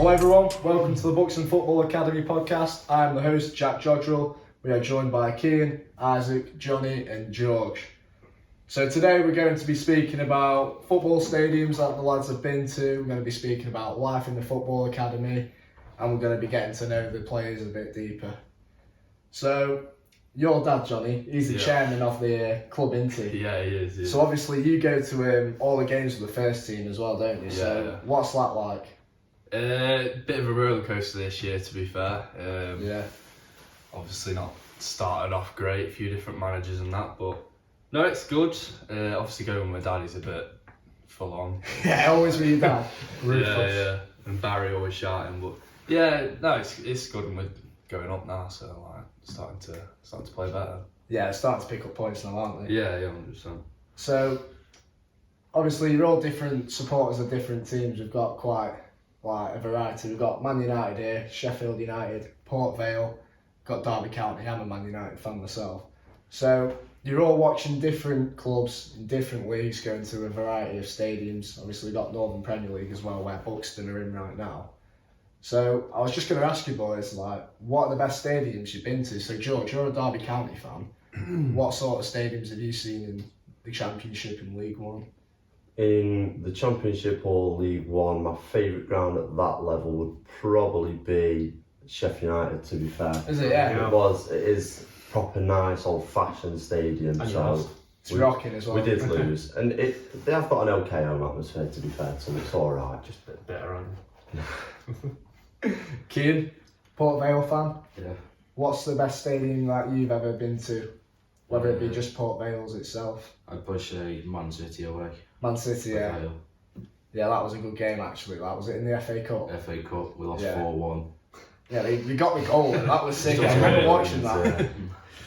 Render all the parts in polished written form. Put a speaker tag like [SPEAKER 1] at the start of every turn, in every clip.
[SPEAKER 1] Hello everyone, welcome to the Buxton Football Academy podcast. I'm the host, Jack Jodrell. We are joined by Kean, Isaac, Johnny and George. So today we're going to be speaking about football stadiums that the lads have been to. We're going to be speaking about life in the Football Academy and we're going to be getting to know the players a bit deeper. So, your dad, Johnny, he's the chairman of the club, isn't he?
[SPEAKER 2] Yeah, he is.
[SPEAKER 1] So obviously you go to all the games with the first team as well, don't you? So what's that like?
[SPEAKER 2] Bit of a roller coaster this year, to be fair. Obviously not started off great, a few different managers and that, but no, it's good. Obviously going with my dad is a bit full on.
[SPEAKER 1] Yeah, always with your dad.
[SPEAKER 2] Yeah. And Barry always shouting, but yeah, no, it's good and we're going up now, so like starting to play better.
[SPEAKER 1] Yeah, it's starting to pick up points now, aren't they?
[SPEAKER 2] Yeah, 100%.
[SPEAKER 1] So obviously you're all different supporters of different teams. We've got quite a variety. We've got Man United here, Sheffield United, Port Vale, got Derby County. I'm a Man United fan myself. So you're all watching different clubs in different leagues, going to a variety of stadiums. Obviously we've got Northern Premier League as well, where Buxton are in right now. So I was just going to ask you boys, like, what are the best stadiums you've been to? So George, you're a Derby County fan. What sort of stadiums have you seen in the Championship and League One?
[SPEAKER 3] In the Championship or League One, my favourite ground at that level would probably be Sheffield United, to be fair.
[SPEAKER 1] Is it? Yeah.
[SPEAKER 3] It is proper nice, old-fashioned stadium.
[SPEAKER 1] And
[SPEAKER 3] so
[SPEAKER 1] it's rocking as well.
[SPEAKER 3] We did lose. And they have got an okay home atmosphere, to be fair, so it's alright.
[SPEAKER 2] Just a bit better on.
[SPEAKER 1] Kean, Port Vale fan?
[SPEAKER 2] Yeah.
[SPEAKER 1] What's the best stadium that you've ever been to? Whether it be just Port Vale's itself?
[SPEAKER 4] I'd probably say Man City away.
[SPEAKER 1] Man City, yeah. Yeah, that was a good game actually. That was it in the FA Cup.
[SPEAKER 4] FA Cup, we lost 4-1.
[SPEAKER 1] Yeah, we got the goal. That was sick. I remember watching that.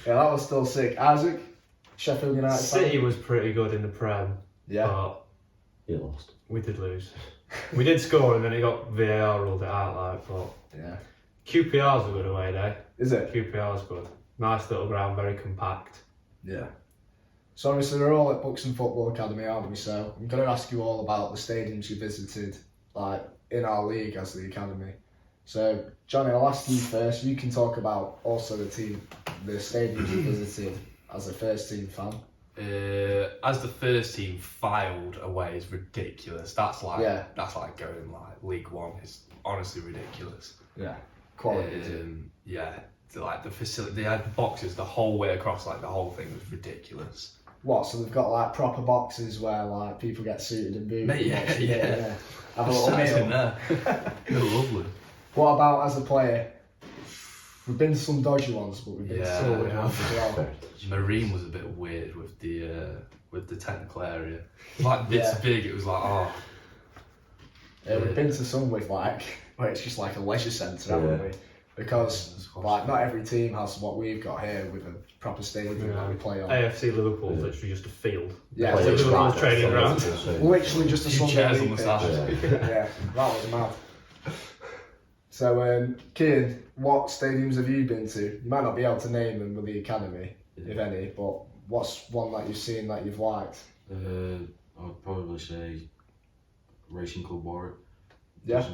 [SPEAKER 1] Yeah, that was still sick. Isaac, Sheffield United
[SPEAKER 5] City
[SPEAKER 1] fan?
[SPEAKER 5] was pretty good in the Prem.
[SPEAKER 1] Yeah.
[SPEAKER 5] But
[SPEAKER 3] You lost.
[SPEAKER 5] we did lose. We did score and then it got VAR ruled it out, but
[SPEAKER 1] Yeah.
[SPEAKER 5] QPR's a good away day.
[SPEAKER 1] Is it?
[SPEAKER 5] QPR's good. Nice little ground, very compact.
[SPEAKER 1] Yeah. So obviously we're all at Buxton Football Academy, aren't we? So I'm going to ask you all about the stadiums you visited, like in our league as the academy. So Johnny, I'll ask you first. You can talk about also the stadiums you visited as a first team fan.
[SPEAKER 2] As the first team, filed away is ridiculous. That's like going like League One. It's honestly ridiculous.
[SPEAKER 1] Yeah. Quality.
[SPEAKER 2] Yeah. Like the facility, they had boxes the whole way across. Like the whole thing was ridiculous.
[SPEAKER 1] What? So they've got like proper boxes where like people get suited and booted.
[SPEAKER 2] Mate, yeah.
[SPEAKER 1] Have a little meal
[SPEAKER 2] in there. They're lovely.
[SPEAKER 1] What about as a player? We've been to some dodgy ones, but we've been to some good
[SPEAKER 2] Yeah.
[SPEAKER 1] ones as well.
[SPEAKER 2] Marine was a bit weird with the technical area. Like this big, it was like
[SPEAKER 1] Yeah, we've been to some with like where it's just like a leisure centre, haven't we? Because like not every team has what we've got here with a proper stadium that we play on.
[SPEAKER 5] AFC Liverpool's literally just a field.
[SPEAKER 1] Yeah,
[SPEAKER 5] It's Liverpool's training ground.
[SPEAKER 1] Literally just a
[SPEAKER 2] few
[SPEAKER 1] Sunday
[SPEAKER 2] chairs
[SPEAKER 1] league
[SPEAKER 2] on the
[SPEAKER 1] pitch.
[SPEAKER 2] side.
[SPEAKER 1] Yeah, that was mad. So, Kean, what stadiums have you been to? You might not be able to name them with the academy, if any, but what's one that you've seen that you've liked?
[SPEAKER 4] I'd probably say Racing Club Warwick.
[SPEAKER 1] Yeah.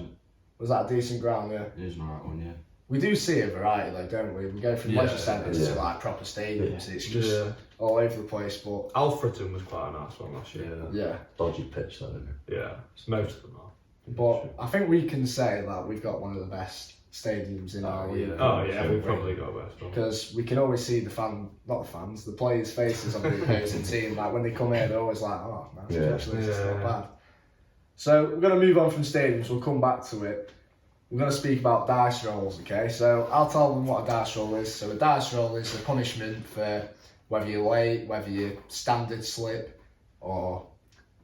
[SPEAKER 1] Was that a decent ground? Yeah.
[SPEAKER 4] It is an alright one, yeah.
[SPEAKER 1] We do see a variety though, don't we? We go from leisure centres to like proper stadiums. It's just all over the place, but
[SPEAKER 5] Alfreton was quite a nice one last year.
[SPEAKER 1] yeah.
[SPEAKER 3] Dodgy pitch, though, isn't it?
[SPEAKER 5] Yeah, most of them are.
[SPEAKER 1] But I think we can say that we've got one of the best stadiums in our league.
[SPEAKER 5] Oh yeah, we've probably got best one.
[SPEAKER 1] Because we can always see the players' faces on the opposing team. Like when they come here, they're always like, "Oh, man, congratulations, it's not bad." So we're going to move on from stadiums. We'll come back to it. We're going to speak about dice rolls, okay? So I'll tell them what a dice roll is. So a dice roll is a punishment for whether you're late, whether you standard slip, or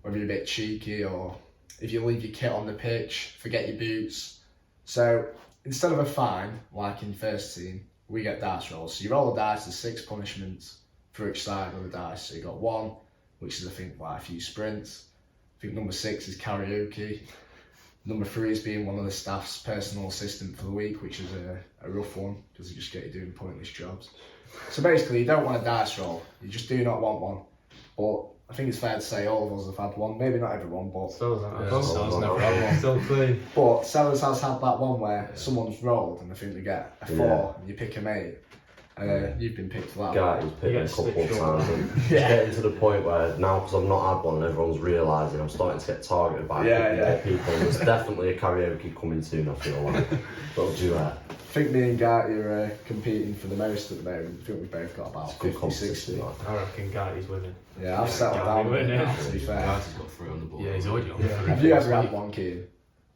[SPEAKER 1] whether you're a bit cheeky, or if you leave your kit on the pitch, forget your boots. So instead of a fine, like in first team, we get dice rolls. So you roll the dice, there's 6 punishments for each side of the dice. So you got 1, which is I think like a few sprints. I think number 6 is karaoke. Number 3 is being one of the staff's personal assistant for the week, which is a rough one because they just get you doing pointless jobs. So basically, you don't want a dice roll. You just do not want one. But I think it's fair to say all of us have had one. Maybe not everyone, but
[SPEAKER 5] Still hasn't had
[SPEAKER 2] Yeah,
[SPEAKER 5] one.
[SPEAKER 2] Sellers never had one.
[SPEAKER 5] Still clean.
[SPEAKER 1] but Sellers has had that one where someone's rolled and I think they get a 4 and you pick a mate. You've been picked for that.
[SPEAKER 3] Guy's picked
[SPEAKER 5] You
[SPEAKER 3] a
[SPEAKER 5] get
[SPEAKER 3] couple of
[SPEAKER 5] stitched
[SPEAKER 3] times.
[SPEAKER 5] up.
[SPEAKER 3] And it's getting to the point where now, because I've not had one and everyone's realising I'm starting to get targeted by a couple more people. And there's definitely a karaoke coming soon, I feel like. Little duet.
[SPEAKER 1] I think me and Garty are competing for the most at the moment. I think we've both got about
[SPEAKER 3] It's good
[SPEAKER 1] 50,
[SPEAKER 3] competition.
[SPEAKER 1] 60.
[SPEAKER 3] Like.
[SPEAKER 5] I reckon Guy's winning.
[SPEAKER 1] Yeah, I've settled
[SPEAKER 5] Garty
[SPEAKER 1] down
[SPEAKER 5] winning.
[SPEAKER 1] now, to be fair.
[SPEAKER 4] Guys has got 3 on the board.
[SPEAKER 2] Yeah, he's already on.
[SPEAKER 5] Yeah.
[SPEAKER 1] Have you ever had one, Keane?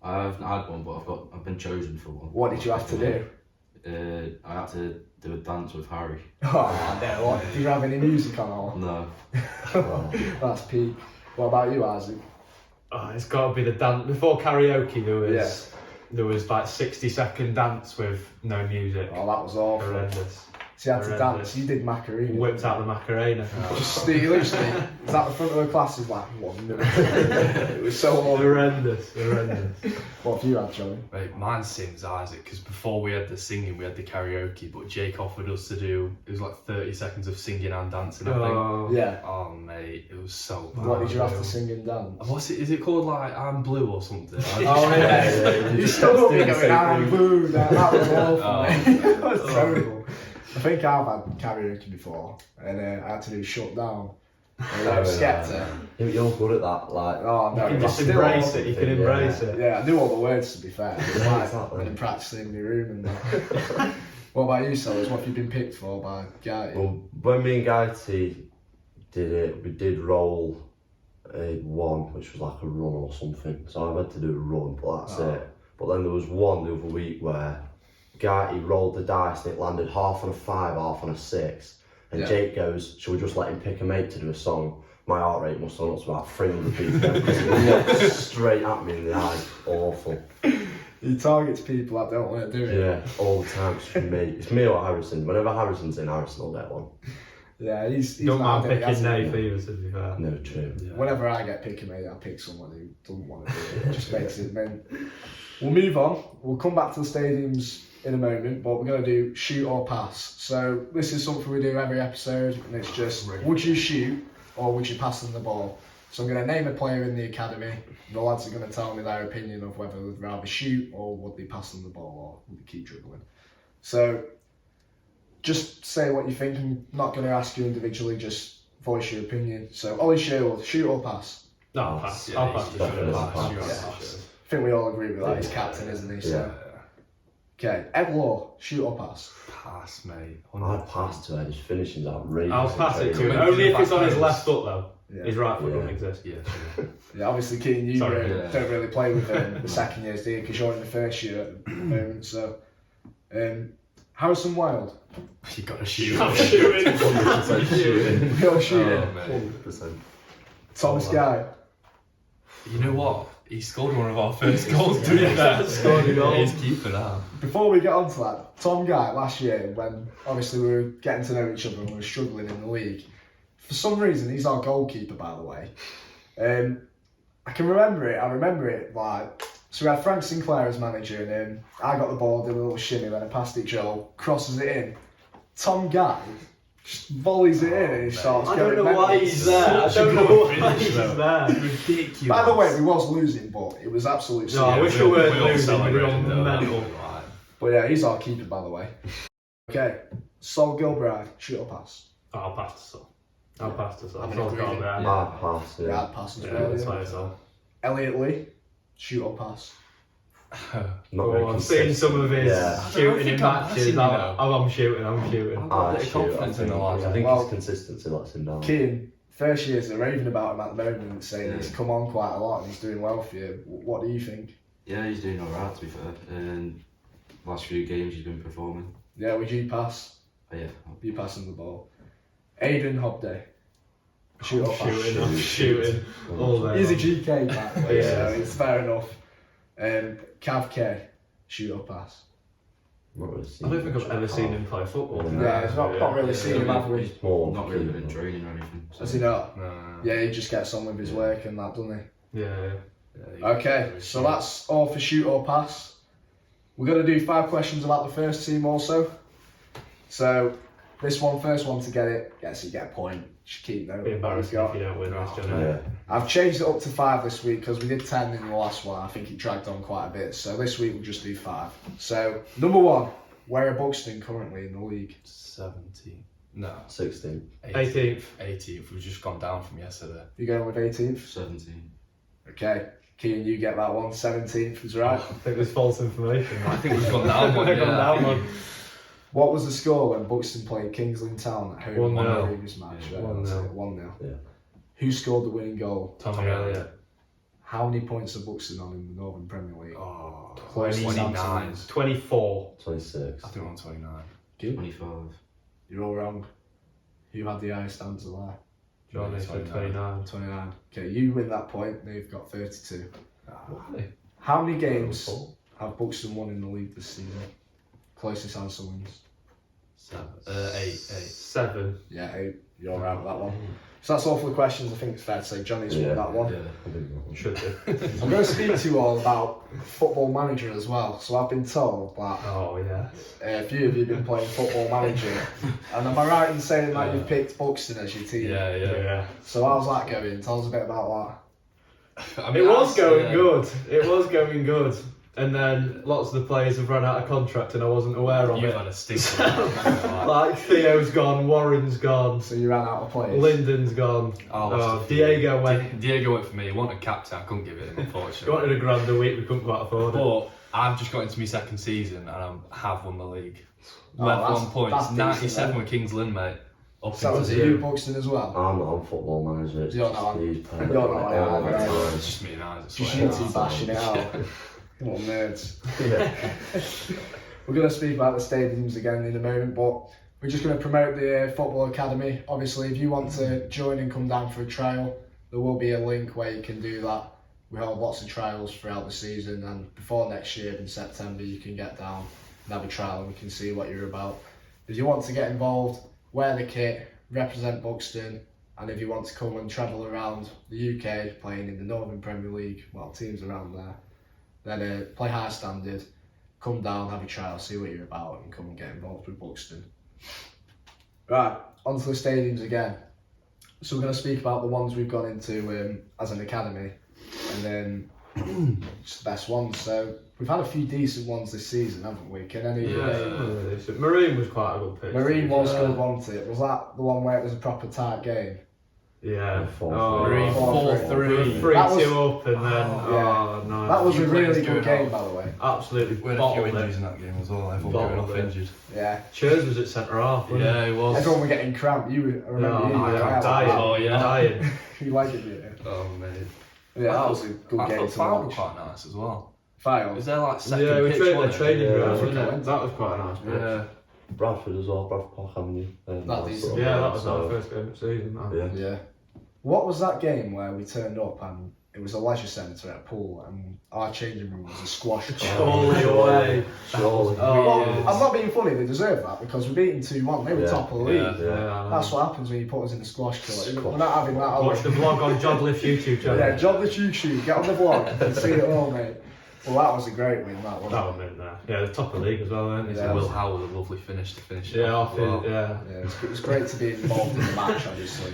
[SPEAKER 4] I haven't had one, but I've been chosen for one.
[SPEAKER 1] What did you have to do?
[SPEAKER 4] I had to do a dance with Harry.
[SPEAKER 1] Oh, no, what? Did you have any music on or?
[SPEAKER 4] No.
[SPEAKER 1] That's peak. What about you, Isaac?
[SPEAKER 5] Oh, it's got to be the dance. Before karaoke, there was like 60-second dance with no music.
[SPEAKER 1] Oh, that was awful.
[SPEAKER 5] Horrendous.
[SPEAKER 1] So you had to
[SPEAKER 5] Horrendous.
[SPEAKER 1] dance, you did Macarena.
[SPEAKER 5] Whipped out the Macarena.
[SPEAKER 1] Just literally, is that the front of the class is like 1 minute. It was so awful.
[SPEAKER 5] Horrendous.
[SPEAKER 1] What have you had, Johnny?
[SPEAKER 2] Mate, mine sings Isaac, because before we had the singing, we had the karaoke, but Jake offered us to do, it was like 30 seconds of singing and dancing, I think.
[SPEAKER 5] Oh,
[SPEAKER 1] Yeah.
[SPEAKER 2] Oh, mate, it was so bad.
[SPEAKER 1] What did you have to sing and dance?
[SPEAKER 2] What's it? Is it called like I'm Blue or something?
[SPEAKER 1] Oh yeah, you stood up and going, I'm blue. That was awful.
[SPEAKER 2] Oh.
[SPEAKER 1] Mate. That was terrible. I think I've had karaoke before, and I had to do Shut Down. And I was Skepta.
[SPEAKER 3] You're good at that, like.
[SPEAKER 1] Oh no,
[SPEAKER 5] You can
[SPEAKER 1] it's
[SPEAKER 5] just
[SPEAKER 1] still
[SPEAKER 5] embrace
[SPEAKER 1] awful.
[SPEAKER 5] it. You can embrace it.
[SPEAKER 1] Yeah, I knew all the words to be fair. It was like
[SPEAKER 3] exactly.
[SPEAKER 1] I've been practicing in my room and that. What about you, Sellers? What have you been picked for by Guy?
[SPEAKER 3] Well, when me and Gaity did it, we did roll a 1, which was like a run or something. So I had to do a run, but that's it. But then there was one the other week where Gaity rolled the dice and it landed half on a 5, half on a 6. And Jake goes, "Shall we just let him pick a mate to do a song?" My heart rate must have gone up to about 300 beats then, because it looked straight at me in the eye. Awful.
[SPEAKER 1] He targets people that don't want to do it.
[SPEAKER 3] Yeah, all the time. It's me or Harrison. Whenever Harrison's in, Harrison will get one.
[SPEAKER 1] Yeah, he's
[SPEAKER 5] Don't
[SPEAKER 1] not
[SPEAKER 5] mind
[SPEAKER 1] doing it,
[SPEAKER 5] picking
[SPEAKER 1] has he?
[SPEAKER 5] Nath either, to be fair.
[SPEAKER 3] No, true.
[SPEAKER 2] Yeah.
[SPEAKER 1] Whenever I get pick a mate, I pick someone who doesn't want to do it. It just makes it mean. We'll move on. We'll come back to the stadiums in a moment, but we're going to do shoot or pass. So this is something we do every episode, and it's just, would you shoot or would you pass them the ball? So I'm going to name a player in the academy. The lads are going to tell me their opinion of whether they'd rather shoot or would they pass them the ball or would they keep dribbling. So just say what you think. I'm not going to ask you individually, just voice your opinion. So Ollie Sherwood, shoot or pass?
[SPEAKER 5] No, I'll pass.
[SPEAKER 2] Yeah,
[SPEAKER 5] I'll pass.
[SPEAKER 2] you
[SPEAKER 5] to
[SPEAKER 2] should
[SPEAKER 5] Sherwood.
[SPEAKER 2] pass.
[SPEAKER 5] I'll
[SPEAKER 2] You
[SPEAKER 5] pass.
[SPEAKER 2] pass.
[SPEAKER 1] I think we all agree with that. He's captain, isn't he? So. Okay, Ed Law, shoot or pass?
[SPEAKER 2] Pass, mate.
[SPEAKER 3] I'd pass to Ed. His finishing's outrageous.
[SPEAKER 5] I'll pass it to him.
[SPEAKER 2] Training.
[SPEAKER 5] Only if it's on his
[SPEAKER 2] Back
[SPEAKER 5] left foot though.
[SPEAKER 1] Yeah.
[SPEAKER 5] His right foot
[SPEAKER 3] Yeah.
[SPEAKER 5] doesn't exist.
[SPEAKER 2] Yeah,
[SPEAKER 1] Yeah, obviously, Keane, you
[SPEAKER 5] Sorry,
[SPEAKER 1] don't really play with the second years, do you? Because you're in the first year at the moment. So, Harrison Wild,
[SPEAKER 2] you got to shoot.
[SPEAKER 5] I'm shooting.
[SPEAKER 3] shooting.
[SPEAKER 1] we all shooting.
[SPEAKER 2] Oh, mate.
[SPEAKER 3] 100%.
[SPEAKER 1] Thomas Guy,
[SPEAKER 2] You know what? He scored one of our first goals, to be fair.
[SPEAKER 5] Scored a goal.
[SPEAKER 2] He's keeping that.
[SPEAKER 1] before we get on to that, Tom Guy last year, when obviously we were getting to know each other and we were struggling in the league, for some reason, he's our goalkeeper, by the way. I can remember it. I remember it like, so we had Frank Sinclair as manager, and I got the ball, did a little shimmy, then I passed it Joel, crosses it in. Tom Guy just volleys it in and he starts
[SPEAKER 5] I
[SPEAKER 1] going
[SPEAKER 5] don't know
[SPEAKER 1] mental.
[SPEAKER 5] why he's there. I
[SPEAKER 2] Such a
[SPEAKER 5] don't know
[SPEAKER 2] good
[SPEAKER 5] why
[SPEAKER 2] finish,
[SPEAKER 5] he's
[SPEAKER 2] though.
[SPEAKER 5] there.
[SPEAKER 2] Ridiculous.
[SPEAKER 1] By the way, we was losing, but it was absolutely
[SPEAKER 5] No, I
[SPEAKER 1] silly.
[SPEAKER 5] wish we weren't
[SPEAKER 2] all
[SPEAKER 5] losing. We were
[SPEAKER 2] celebrated, though.
[SPEAKER 5] mental.
[SPEAKER 1] But yeah, he's our keeper, by the way. Okay, Sol Gilbride, shoot or pass?
[SPEAKER 5] I'll pass to Sol. I'll pass to Sol.
[SPEAKER 1] I'm in
[SPEAKER 5] Sol's got
[SPEAKER 1] agreement.
[SPEAKER 5] there.
[SPEAKER 3] I'd pass,
[SPEAKER 1] Yeah,
[SPEAKER 3] yeah.
[SPEAKER 1] I'd pass as
[SPEAKER 5] Yeah,
[SPEAKER 1] well.
[SPEAKER 5] that's
[SPEAKER 1] Yeah.
[SPEAKER 5] fine, Sol.
[SPEAKER 1] Elliot Lee, shoot or pass?
[SPEAKER 3] Not very
[SPEAKER 5] Oh, I've seen
[SPEAKER 3] consistent.
[SPEAKER 5] some of his
[SPEAKER 3] Yeah.
[SPEAKER 5] shooting in
[SPEAKER 2] think I'm
[SPEAKER 5] matches.
[SPEAKER 2] passing, you know.
[SPEAKER 5] I'm shooting. I'm shooting.
[SPEAKER 2] I've got a
[SPEAKER 3] I'd
[SPEAKER 2] bit of
[SPEAKER 3] shoot, I
[SPEAKER 2] confidence in
[SPEAKER 3] think.
[SPEAKER 2] the lads.
[SPEAKER 3] I think
[SPEAKER 1] Well-
[SPEAKER 3] his consistency lets him down.
[SPEAKER 1] Keane, first years are raving about him at the moment, saying
[SPEAKER 4] Yeah.
[SPEAKER 1] he's come on quite a lot and he's doing well for you. What do you think?
[SPEAKER 4] Yeah, he's doing alright, to be fair. And last few games he's been performing.
[SPEAKER 1] Yeah, would you pass?
[SPEAKER 4] But yeah,
[SPEAKER 1] You passing the ball. Aidan Hobday, shoot or pass?
[SPEAKER 5] Shooting. I'm shooting. All day.
[SPEAKER 1] He's a GK, by the way,
[SPEAKER 5] Yeah.
[SPEAKER 1] so it's fair enough. Cav K, shoot or pass?
[SPEAKER 3] Not really
[SPEAKER 5] I
[SPEAKER 3] seen
[SPEAKER 5] don't think
[SPEAKER 3] much
[SPEAKER 5] I've ever
[SPEAKER 3] of
[SPEAKER 5] seen
[SPEAKER 3] that.
[SPEAKER 5] him play football.
[SPEAKER 1] Yeah, it's not really seen him, have we?
[SPEAKER 3] He's more
[SPEAKER 4] not really been in
[SPEAKER 3] keeper.
[SPEAKER 4] training or anything. So.
[SPEAKER 1] Has he not?
[SPEAKER 2] No.
[SPEAKER 1] Yeah, he just gets on with his work and that, doesn't he?
[SPEAKER 5] Yeah.
[SPEAKER 1] Okay, so that's all for shoot or pass. We're going to do 5 questions about the first team also. So this one, first one to get it, you get a point. Just keep note
[SPEAKER 5] Be
[SPEAKER 1] of what you've
[SPEAKER 5] embarrassing if
[SPEAKER 1] got.
[SPEAKER 5] you don't win this, Johnny.
[SPEAKER 3] Yeah.
[SPEAKER 1] I've changed it up to 5 this week because we did 10 in the last one. I think it dragged on quite a bit. So this week we'll just do 5. So number 1, where are Buxton currently in the league?
[SPEAKER 2] 17. No.
[SPEAKER 3] 16.
[SPEAKER 5] 18th.
[SPEAKER 2] 18th. We've just gone down from yesterday.
[SPEAKER 1] You going with 18th?
[SPEAKER 4] 17.
[SPEAKER 1] Okay. Keane, you get that one. 17th is right.
[SPEAKER 5] I think there's false information.
[SPEAKER 2] I think we've gone down one.
[SPEAKER 5] We've gone
[SPEAKER 2] Yeah.
[SPEAKER 5] down one.
[SPEAKER 1] What was the score when Buxton played Kingsland Town at home in
[SPEAKER 5] 1-0.
[SPEAKER 1] the previous match?
[SPEAKER 5] Yeah,
[SPEAKER 1] Right, that's
[SPEAKER 5] 1-0.
[SPEAKER 1] it, 1-0.
[SPEAKER 3] Yeah.
[SPEAKER 1] Who scored the winning goal?
[SPEAKER 5] Tommy Elliott.
[SPEAKER 1] How many points are Buxton on in the Northern Premier League?
[SPEAKER 2] Oh,
[SPEAKER 1] Close to
[SPEAKER 2] 29.
[SPEAKER 1] Samson's.
[SPEAKER 5] 24.
[SPEAKER 3] 26.
[SPEAKER 2] I think we're on 29.
[SPEAKER 4] 25.
[SPEAKER 1] You're all wrong. Who had the highest answer there?
[SPEAKER 5] Johnny said 29.
[SPEAKER 1] 29. Okay, you win that point. They've got 32.
[SPEAKER 5] Lovely.
[SPEAKER 1] How many games have Buxton won in the league this season? Closest answer wins.
[SPEAKER 2] 8.
[SPEAKER 5] 7.
[SPEAKER 1] Yeah, 8. You're right with that one. So that's all for the questions. I think it's fair to say Johnny's won that one.
[SPEAKER 4] Yeah.
[SPEAKER 3] I didn't know.
[SPEAKER 5] Should do.
[SPEAKER 1] I'm going to speak to you all about Football Manager as well. So I've been told that
[SPEAKER 5] Oh, yeah.
[SPEAKER 1] a few of you have been playing Football Manager. And am I right in saying that you've picked Buxton as your team?
[SPEAKER 2] Yeah.
[SPEAKER 5] Yeah.
[SPEAKER 1] So how's that going? Tell us a bit about
[SPEAKER 2] I
[SPEAKER 5] It
[SPEAKER 2] mean,
[SPEAKER 5] was
[SPEAKER 2] that's,
[SPEAKER 5] going good. It was going good. And then lots of the players have run out of contract and I wasn't aware of
[SPEAKER 2] You've
[SPEAKER 5] it.
[SPEAKER 2] had a stinker.
[SPEAKER 5] Like Theo's gone, Warren's gone,
[SPEAKER 1] that. So you ran out of players?
[SPEAKER 5] Lyndon's gone. Diego went.
[SPEAKER 2] Diego went for me. He wanted captain. I couldn't give it him,
[SPEAKER 5] He
[SPEAKER 2] unfortunately.
[SPEAKER 5] wanted £1,000 a week, we couldn't quite afford it.
[SPEAKER 2] But I've just got into my second season and I have won the league.
[SPEAKER 1] Oh,
[SPEAKER 2] Left
[SPEAKER 1] that's-
[SPEAKER 2] 1 point.
[SPEAKER 1] that's
[SPEAKER 2] It's
[SPEAKER 1] decent,
[SPEAKER 2] 97
[SPEAKER 1] then.
[SPEAKER 2] with Kings Lynn, mate. Up
[SPEAKER 1] So
[SPEAKER 2] into
[SPEAKER 1] was it you
[SPEAKER 2] 0.
[SPEAKER 1] Buxton as well?
[SPEAKER 3] I'm not on Football Manager. It's
[SPEAKER 1] You're
[SPEAKER 3] just
[SPEAKER 1] not on-
[SPEAKER 3] these
[SPEAKER 1] you're not on,
[SPEAKER 3] all the
[SPEAKER 1] right.
[SPEAKER 3] time.
[SPEAKER 2] It's just me and I.
[SPEAKER 1] Just you two bashing it out. What nerds.
[SPEAKER 3] Yeah.
[SPEAKER 1] We're going to speak about the stadiums again in a moment, but we're just going to promote the Football Academy. Obviously, if you want to join and come down for a trial, there will be a link where you can do that. We hold lots of trials throughout the season, and before next year in September, you can get down and have a trial and we can see what you're about. If you want to get involved, wear the kit, represent Buxton, and if you want to come and travel around the UK playing in the Northern Premier League, well, teams around there, then play high standard, come down, have a trial, see what you're about, and come and get involved with Buxton. Right, onto the stadiums again. So we're going to speak about the ones we've gone into as an academy, and then just the best ones. So we've had a few decent ones this season, haven't we? Can any
[SPEAKER 5] Marine was quite a good pitch.
[SPEAKER 1] Marine was good, wasn't it? Was that the one where it was a proper tight game?
[SPEAKER 5] Yeah.
[SPEAKER 2] Marine
[SPEAKER 5] 4-3.
[SPEAKER 2] 4-3.
[SPEAKER 1] That was-
[SPEAKER 5] 3-2 up and then,
[SPEAKER 1] yeah.
[SPEAKER 5] no.
[SPEAKER 1] That was a
[SPEAKER 2] You
[SPEAKER 1] really
[SPEAKER 2] players
[SPEAKER 1] good
[SPEAKER 2] doing
[SPEAKER 1] game,
[SPEAKER 2] well.
[SPEAKER 1] by the way.
[SPEAKER 5] absolutely
[SPEAKER 2] We had a few
[SPEAKER 5] bottled
[SPEAKER 2] injuries
[SPEAKER 5] it.
[SPEAKER 2] in that game as well. Everyone going
[SPEAKER 5] Bottled
[SPEAKER 2] off
[SPEAKER 5] it.
[SPEAKER 2] injured.
[SPEAKER 1] Yeah.
[SPEAKER 5] Chairs was at centre half, wasn't
[SPEAKER 2] Yeah, it was.
[SPEAKER 1] Everyone were getting cramp. I remember you.
[SPEAKER 5] No,
[SPEAKER 1] were
[SPEAKER 5] I'm
[SPEAKER 1] out.
[SPEAKER 5] dying.
[SPEAKER 2] Oh, yeah.
[SPEAKER 5] Dying.
[SPEAKER 1] You liked it, didn't you?
[SPEAKER 2] Oh, mate.
[SPEAKER 1] Yeah, that was a good
[SPEAKER 2] I
[SPEAKER 1] game
[SPEAKER 2] thought
[SPEAKER 1] to
[SPEAKER 2] File was
[SPEAKER 1] watch.
[SPEAKER 2] quite nice as well.
[SPEAKER 1] File.
[SPEAKER 2] Is there like second
[SPEAKER 5] Yeah, we
[SPEAKER 2] pitch?
[SPEAKER 5] trained
[SPEAKER 2] wasn't
[SPEAKER 5] the training
[SPEAKER 3] Yeah,
[SPEAKER 5] ground,
[SPEAKER 3] I
[SPEAKER 5] wasn't
[SPEAKER 1] think
[SPEAKER 5] it? That was quite a nice pitch.
[SPEAKER 2] Yeah.
[SPEAKER 3] Bradford as well, Bradford Park Avenue.
[SPEAKER 1] That decent.
[SPEAKER 5] Yeah, that was
[SPEAKER 3] so,
[SPEAKER 5] our first game of the season. That.
[SPEAKER 3] Yeah.
[SPEAKER 1] Yeah. What was that game where we turned up and it was a leisure centre at a pool and our changing room was a squash court?
[SPEAKER 5] Surely away.
[SPEAKER 3] Surely.
[SPEAKER 1] Well, I'm not being funny, they deserve that because we beat them 2-1. They were
[SPEAKER 3] Yeah.
[SPEAKER 1] top of the league.
[SPEAKER 2] Yeah.
[SPEAKER 5] Yeah,
[SPEAKER 1] That's what happens when you put us in the squash court. We're not having that, are
[SPEAKER 5] Watch
[SPEAKER 1] we?
[SPEAKER 5] the vlog on Jodliff YouTube channel.
[SPEAKER 1] Yeah, job the YouTube, get on the vlog and see it all, mate. Well, that was a great win, that
[SPEAKER 5] That
[SPEAKER 1] wasn't
[SPEAKER 5] one in there. Yeah, the top of the league as well, weren't they?
[SPEAKER 1] Yeah.
[SPEAKER 2] Will Howell with a lovely finish to finish it
[SPEAKER 5] Yeah,
[SPEAKER 2] off
[SPEAKER 5] off
[SPEAKER 2] as well.
[SPEAKER 5] it, yeah.
[SPEAKER 1] Yeah, it was great to be involved in the match, obviously.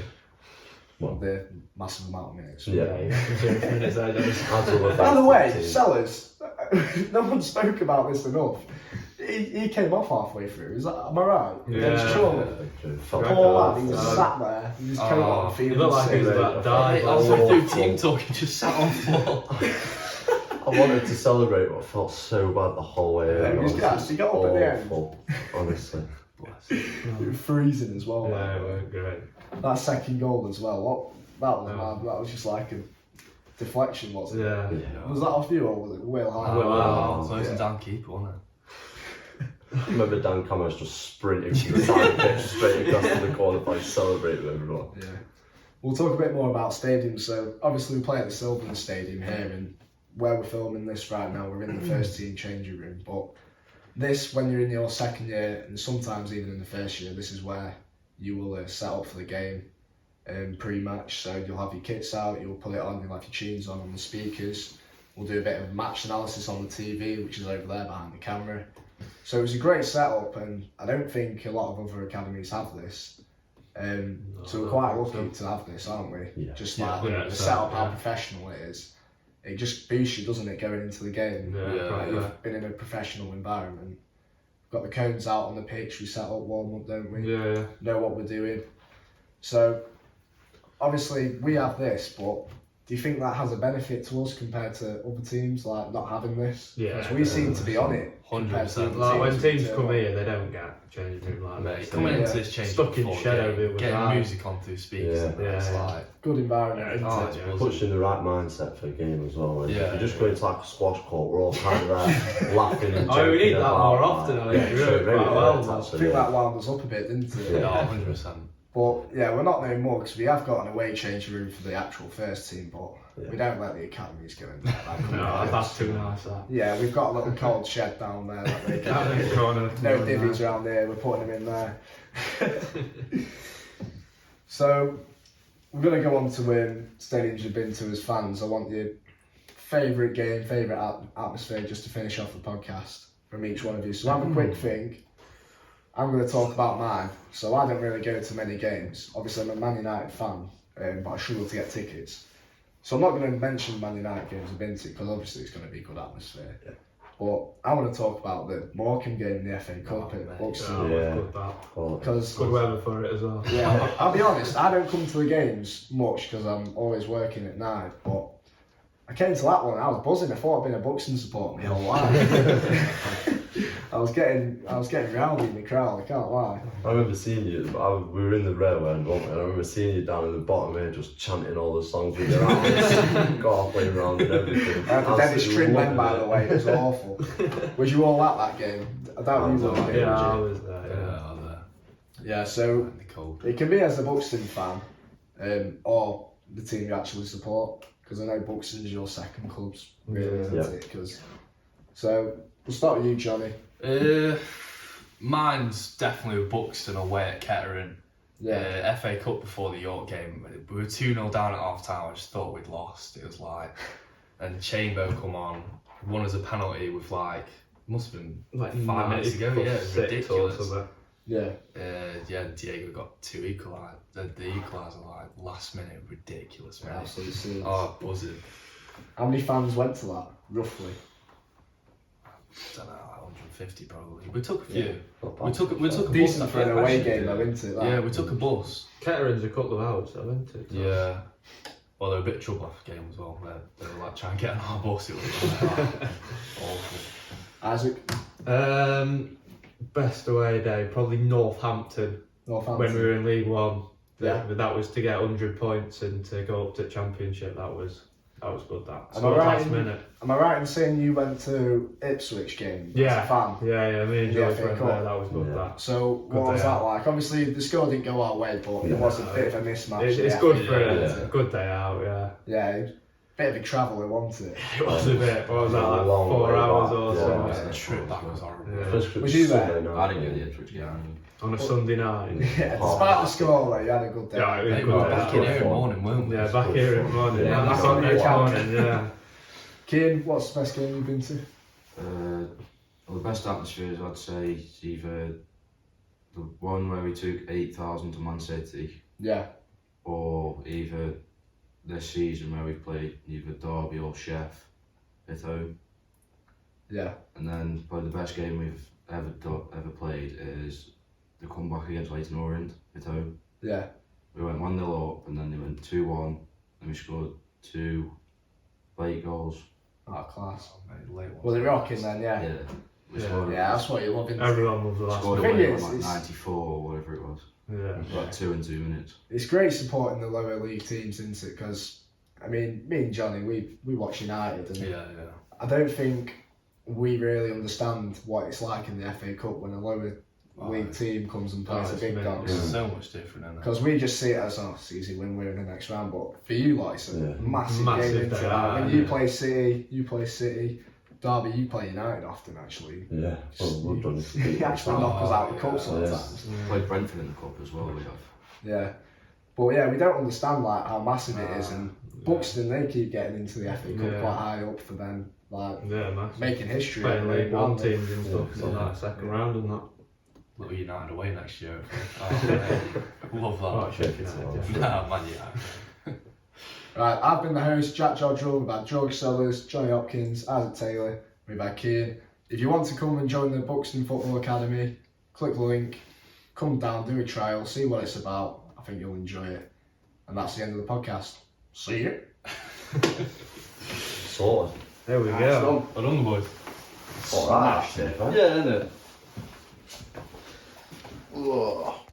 [SPEAKER 1] With the massive amount of minutes.
[SPEAKER 3] Yeah.
[SPEAKER 5] You can see it minutes there, Dennis.
[SPEAKER 3] Adds all the
[SPEAKER 1] By the
[SPEAKER 3] thanks
[SPEAKER 1] way,
[SPEAKER 3] to the team.
[SPEAKER 1] Sellers, no one spoke about this enough. He came off halfway through, am I right?
[SPEAKER 5] Yeah.
[SPEAKER 1] Against Chorley.
[SPEAKER 3] Felt
[SPEAKER 1] Poor
[SPEAKER 3] bad.
[SPEAKER 1] lad, he was
[SPEAKER 5] No.
[SPEAKER 1] sat there, with his coat on,
[SPEAKER 2] Oh,
[SPEAKER 1] feeling
[SPEAKER 5] He looked like he was
[SPEAKER 1] sick.
[SPEAKER 5] about to die.
[SPEAKER 2] Hey, halfway through team talk, he just sat on the floor.
[SPEAKER 3] I wanted to celebrate, but I felt so bad the whole way.
[SPEAKER 1] Yeah, he was
[SPEAKER 3] Honestly,
[SPEAKER 1] gassed. He got up at the end.
[SPEAKER 3] awful, honestly.
[SPEAKER 1] It was freezing as well.
[SPEAKER 5] Yeah, it was great.
[SPEAKER 1] That second goal as well. That was
[SPEAKER 5] Yeah.
[SPEAKER 1] mad. That was just like a deflection, wasn't it?
[SPEAKER 5] Yeah.
[SPEAKER 3] Yeah.
[SPEAKER 1] Was that off you or was it Will High?
[SPEAKER 5] Will
[SPEAKER 2] Oh,
[SPEAKER 5] Howell.
[SPEAKER 2] so it's
[SPEAKER 1] Yeah.
[SPEAKER 2] a damn keeper, wasn't it?
[SPEAKER 3] I remember Dan Cameron's just sprinting from the side pitch straight across to the corner by celebrating with everyone.
[SPEAKER 1] Yeah. We'll talk a bit more about stadiums. So obviously we play at the Sylvan Stadium here, and where we're filming this right now, we're in the first team changing room. But this, when you're in your second year, and sometimes even in the first year, this is where you will set up for the game pre-match. So you'll have your kits out, you'll put it on, you'll have your tunes on the speakers. We'll do a bit of match analysis on the TV, which is over there behind the camera. So it was a great setup, and I don't think a lot of other academies have this. So we're quite lucky to have this, aren't we?
[SPEAKER 3] Yeah.
[SPEAKER 1] Just
[SPEAKER 5] Yeah,
[SPEAKER 1] like
[SPEAKER 5] yeah,
[SPEAKER 1] the
[SPEAKER 5] so,
[SPEAKER 1] setup, how
[SPEAKER 5] yeah.
[SPEAKER 1] professional it is. It just boosts you, doesn't it, going into the game?
[SPEAKER 5] Yeah,
[SPEAKER 1] Like,
[SPEAKER 5] yeah.
[SPEAKER 1] you've been in a professional environment. Got the cones out on the pitch, we set up, warm up, don't we?
[SPEAKER 5] Yeah.
[SPEAKER 1] Know what we're doing. So obviously we have this, but do you think that has a benefit to us compared to other teams, like not having this?
[SPEAKER 5] Yeah,
[SPEAKER 1] Because we seem to be on it.
[SPEAKER 2] 100%.
[SPEAKER 1] compared to other
[SPEAKER 5] Like when teams
[SPEAKER 1] we
[SPEAKER 5] come
[SPEAKER 1] turn
[SPEAKER 5] here, they don't get changing room like
[SPEAKER 2] Mate,
[SPEAKER 5] this.
[SPEAKER 2] coming
[SPEAKER 1] Yeah.
[SPEAKER 2] into this change
[SPEAKER 5] Stuck in
[SPEAKER 2] before
[SPEAKER 5] shadow
[SPEAKER 2] game,
[SPEAKER 5] bit with
[SPEAKER 2] getting
[SPEAKER 5] that.
[SPEAKER 2] music on through speakers,
[SPEAKER 3] Yeah.
[SPEAKER 2] and that, it's
[SPEAKER 5] Yeah.
[SPEAKER 2] like,
[SPEAKER 1] Good environment.
[SPEAKER 5] Yeah,
[SPEAKER 1] isn't
[SPEAKER 2] oh,
[SPEAKER 1] it?
[SPEAKER 2] it's
[SPEAKER 5] Yeah.
[SPEAKER 2] buzzing.
[SPEAKER 3] Puts you in the right mindset for a game as well. Like,
[SPEAKER 2] Yeah,
[SPEAKER 3] if you just
[SPEAKER 2] yeah.
[SPEAKER 3] go into like a squash court, we're all kind of there laughing and
[SPEAKER 5] Oh, we need
[SPEAKER 3] joking
[SPEAKER 5] that
[SPEAKER 3] about,
[SPEAKER 5] more
[SPEAKER 3] like,
[SPEAKER 5] often, I
[SPEAKER 3] yeah,
[SPEAKER 5] think,
[SPEAKER 3] so
[SPEAKER 5] really,
[SPEAKER 3] it really
[SPEAKER 5] quite well,
[SPEAKER 3] works,
[SPEAKER 5] man.
[SPEAKER 1] I
[SPEAKER 3] actually,
[SPEAKER 1] think
[SPEAKER 3] yeah.
[SPEAKER 1] that wound us up a bit, didn't it?
[SPEAKER 3] Yeah.
[SPEAKER 2] no, 100%.
[SPEAKER 1] But yeah, we're not no more because we have got an away changing room for the actual first team, but
[SPEAKER 3] Yeah.
[SPEAKER 1] we don't let the academies go in there. Like,
[SPEAKER 5] No, that's too nice. That.
[SPEAKER 1] yeah, we've got a little cold shed down there that they
[SPEAKER 5] That
[SPEAKER 1] can.
[SPEAKER 5] big corner.
[SPEAKER 1] No divvies around here, we're putting them in there. So we're going to go on to stadiums you've been to as fans. I want your favourite game, favourite atmosphere just to finish off the podcast from each one of you. So have a quick think. I'm going to talk about mine. So I don't really go to many games. Obviously I'm a Man United fan, but I struggle to get tickets. So I'm not going to mention Man United games I've been to because obviously it's going to be good atmosphere.
[SPEAKER 3] Yeah.
[SPEAKER 1] But I want to talk about the Morecambe game in the FA Cup
[SPEAKER 2] Oh,
[SPEAKER 1] at
[SPEAKER 2] mate.
[SPEAKER 1] Buxton.
[SPEAKER 5] Oh,
[SPEAKER 3] Yeah.
[SPEAKER 5] good that.
[SPEAKER 3] Well,
[SPEAKER 1] Because
[SPEAKER 5] Good weather for it as well.
[SPEAKER 1] yeah, I'll be honest, I don't come to the games much because I'm always working at night, but I came to that one, I was buzzing. I thought I'd been a Buxton supporter my whole life. I was getting rowdy in the crowd, I can't lie.
[SPEAKER 3] I remember seeing you, we were in the railway and I remember seeing you down in the bottom here just chanting all the songs with your arms, golf playing around and everything.
[SPEAKER 1] I had the Dennis
[SPEAKER 3] Absolutely
[SPEAKER 1] Trim
[SPEAKER 3] loving
[SPEAKER 1] by the way, it was awful. Was you all at that game? I doubt you were at the game,
[SPEAKER 5] Yeah, I
[SPEAKER 1] was
[SPEAKER 5] was there.
[SPEAKER 2] Yeah,
[SPEAKER 5] Yeah.
[SPEAKER 1] you? Yeah, so
[SPEAKER 2] in the cold.
[SPEAKER 1] it can be as a Buxton fan, or the team you actually support, because I know Buxton's your second club's really, isn't
[SPEAKER 3] Yeah.
[SPEAKER 1] it? 'Cause- so we'll start with you, Johnny.
[SPEAKER 2] Mine's definitely with Buxton away at Kettering.
[SPEAKER 1] Yeah.
[SPEAKER 2] FA Cup before the York game. We were 2-0 down at half time. I just thought we'd lost. It was like, and Chamber come on, won as a penalty with like, must have been
[SPEAKER 5] Like
[SPEAKER 2] 5 minutes ago. Yeah, it was
[SPEAKER 5] 96 or
[SPEAKER 2] ridiculous.
[SPEAKER 5] something.
[SPEAKER 1] Yeah.
[SPEAKER 2] Yeah, Diego got two equaliser. The equaliser like last minute, ridiculous, man.
[SPEAKER 1] Absolutely seen.
[SPEAKER 2] Oh, buzzing.
[SPEAKER 1] How many fans went to that, roughly?
[SPEAKER 2] I don't know, like 150 probably. We took a few.
[SPEAKER 3] Not
[SPEAKER 2] We
[SPEAKER 3] bad.
[SPEAKER 2] took a bus.
[SPEAKER 1] Decent for an away
[SPEAKER 2] actually.
[SPEAKER 1] game, though, isn't it? That?
[SPEAKER 2] Yeah, we took a bus.
[SPEAKER 5] Kettering's a couple of hours, I went to.
[SPEAKER 2] Yeah. Well, they were a bit of trouble after the game as well. They were like trying to get on our bus. It was like, awful.
[SPEAKER 1] Isaac,
[SPEAKER 5] Best away day, probably Northampton
[SPEAKER 1] Northampton.
[SPEAKER 5] when we were in League One.
[SPEAKER 1] Yeah.
[SPEAKER 5] That was to get 100 points and to go up to Championship. That was good. That.
[SPEAKER 1] Am
[SPEAKER 5] So
[SPEAKER 1] I right
[SPEAKER 5] last
[SPEAKER 1] in-
[SPEAKER 5] minute.
[SPEAKER 1] Am I right in saying you went to Ipswich game
[SPEAKER 5] Yeah.
[SPEAKER 1] as a fan?
[SPEAKER 5] Yeah. Me and
[SPEAKER 1] Yeah,
[SPEAKER 5] George
[SPEAKER 1] FA
[SPEAKER 5] went
[SPEAKER 1] Cup.
[SPEAKER 5] there. That was good.
[SPEAKER 3] Yeah.
[SPEAKER 5] That.
[SPEAKER 1] So
[SPEAKER 5] Good
[SPEAKER 1] what was
[SPEAKER 5] day
[SPEAKER 1] that
[SPEAKER 5] out.
[SPEAKER 1] like? Obviously the score didn't go our way, but it
[SPEAKER 3] Yeah.
[SPEAKER 1] was a bit of a mismatch.
[SPEAKER 5] It's
[SPEAKER 1] yeah.
[SPEAKER 5] good for
[SPEAKER 2] Yeah,
[SPEAKER 5] a
[SPEAKER 2] yeah.
[SPEAKER 5] good day out. Yeah.
[SPEAKER 1] Yeah, it was a bit of a traveller, wasn't it?
[SPEAKER 5] It was a bit. What was that?
[SPEAKER 3] A
[SPEAKER 5] Like
[SPEAKER 3] long
[SPEAKER 5] 4
[SPEAKER 3] way
[SPEAKER 5] hours
[SPEAKER 3] back,
[SPEAKER 5] or
[SPEAKER 3] yeah.
[SPEAKER 5] something.
[SPEAKER 2] The trip back was horrible.
[SPEAKER 5] Yeah.
[SPEAKER 3] Especially
[SPEAKER 1] Was you there?
[SPEAKER 3] Sunday night.
[SPEAKER 4] I didn't go to the Ipswich game.
[SPEAKER 5] On a Sunday night.
[SPEAKER 1] Yeah, despite the score, like, you had a good day.
[SPEAKER 5] Yeah, it was
[SPEAKER 2] Hey,
[SPEAKER 5] good
[SPEAKER 2] we were
[SPEAKER 5] day
[SPEAKER 2] back
[SPEAKER 5] out.
[SPEAKER 2] in here in the morning, weren't we?
[SPEAKER 5] Yeah, back here in the morning.
[SPEAKER 1] Yeah,
[SPEAKER 5] Yeah,
[SPEAKER 1] back
[SPEAKER 5] back
[SPEAKER 1] on
[SPEAKER 5] on
[SPEAKER 1] the
[SPEAKER 5] next
[SPEAKER 1] account.
[SPEAKER 5] morning. Yeah.
[SPEAKER 1] Kian, what's the best game you've been to?
[SPEAKER 4] Well, the best atmospheres I'd say is either the one where we took 8,000 to Man City,
[SPEAKER 1] Yeah.
[SPEAKER 4] or either this season where we played either Derby or Sheff at home.
[SPEAKER 1] Yeah.
[SPEAKER 4] And then probably the best game we've ever played is the comeback against Leyton Orient at home.
[SPEAKER 1] Yeah.
[SPEAKER 4] We went 1-0 up and then they went 2-1 and we scored 2 late goals.
[SPEAKER 1] Oh, class.
[SPEAKER 2] Mate, late one.
[SPEAKER 1] Was it rocking then? Yeah.
[SPEAKER 4] Yeah. We
[SPEAKER 5] Yeah.
[SPEAKER 4] scored,
[SPEAKER 1] Yeah, that's what you love, isn't it?
[SPEAKER 5] Everyone loves the last
[SPEAKER 4] scored
[SPEAKER 1] The
[SPEAKER 5] one.
[SPEAKER 1] thing
[SPEAKER 4] away
[SPEAKER 1] is,
[SPEAKER 4] from like
[SPEAKER 1] it's-
[SPEAKER 4] 94 or whatever it was.
[SPEAKER 5] Yeah.
[SPEAKER 4] Like 2 in 2 minutes.
[SPEAKER 1] It's great supporting the lower league teams, isn't it? Because, I mean, me and Johnny, we watch United, and
[SPEAKER 2] Yeah.
[SPEAKER 1] I don't think we really understand what it's like in the FA Cup when a lower league team comes and plays
[SPEAKER 5] Oh,
[SPEAKER 1] the
[SPEAKER 5] it's
[SPEAKER 1] big
[SPEAKER 5] amazing.
[SPEAKER 1] dogs.
[SPEAKER 2] It's so much different, isn't it?
[SPEAKER 1] Because we just see it as, oh, it's easy win, we're in the next round. But for you, like, it's a
[SPEAKER 3] Yeah.
[SPEAKER 1] massive
[SPEAKER 5] Massive
[SPEAKER 1] game into
[SPEAKER 5] day,
[SPEAKER 1] that. When you
[SPEAKER 5] yeah.
[SPEAKER 1] play City, Derby, you play United often, actually.
[SPEAKER 3] Yeah, well, we've done it.
[SPEAKER 1] You actually knock us out of the cup
[SPEAKER 2] Yeah.
[SPEAKER 1] sometimes.
[SPEAKER 4] Played Brentford in the cup as well, we have.
[SPEAKER 1] Yeah. But yeah, we don't understand like how massive it is, and Buxton, they keep getting into the FA Cup
[SPEAKER 5] Yeah.
[SPEAKER 1] quite high up for them, like
[SPEAKER 5] Yeah, massive.
[SPEAKER 1] making history.
[SPEAKER 5] Playing League One
[SPEAKER 1] aren't they?
[SPEAKER 5] teams and stuff in
[SPEAKER 3] Yeah.
[SPEAKER 5] that second round and that.
[SPEAKER 2] Little United away next year. Oh, love that.
[SPEAKER 5] Oh, Sheffield United, yeah.
[SPEAKER 2] Nah, Man United.
[SPEAKER 1] Right, I've been the host, Jack George Rule. We've had George Sellers, Johnny Hopkins, Isaac Taylor, we've had Keane. If you want to come and join the Buxton Football Academy, click the link, come down, do a trial, see what it's about. I think you'll enjoy it. And that's the end of the podcast. See you.
[SPEAKER 3] Sorted.
[SPEAKER 5] There we go.
[SPEAKER 2] Well done, boys.
[SPEAKER 3] Alright, actually.
[SPEAKER 2] Yeah, innit?
[SPEAKER 3] Ugh.